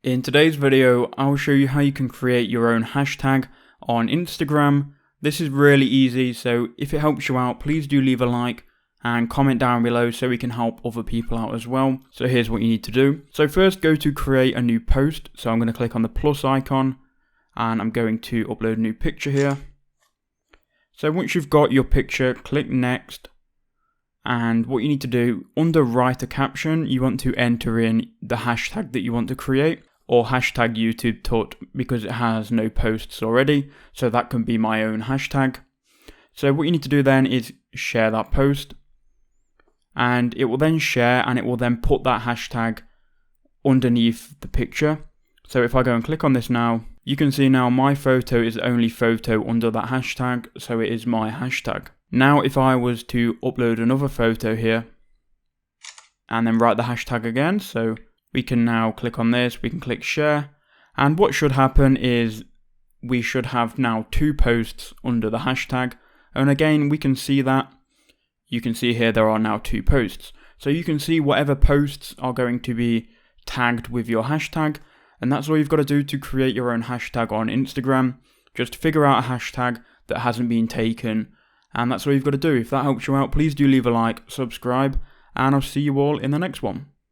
In today's video, I'll show you how you can create your own hashtag on Instagram. This is really easy, so if it helps you out, please do leave a like and comment down below so we can help other people out as well. So here's what you need to do. So first go to create a new post. So I'm going to click on the plus icon and I'm going to upload a new picture here. So once you've got your picture, click next. And what you need to do, under write a caption, you want to enter in the hashtag that you want to create, or hashtag YouTube tut, because it has no posts already, so that can be my own hashtag. So what you need to do then is share that post, and it will then share and it will then put that hashtag underneath the picture. So if I go and click on this now, you can see now my photo is the only photo under that hashtag, so it is my hashtag. Now if I was to upload another photo here and then write the hashtag again, so we can now click on this, we can click share, and what should happen is we should have now 2 posts under the hashtag, and again we can see that, you can see here there are now 2 posts. So you can see whatever posts are going to be tagged with your hashtag, and that's all you've got to do to create your own hashtag on Instagram. Just figure out a hashtag that hasn't been taken, and that's all you've got to do. If that helps you out, please do leave a like, subscribe, and I'll see you all in the next one.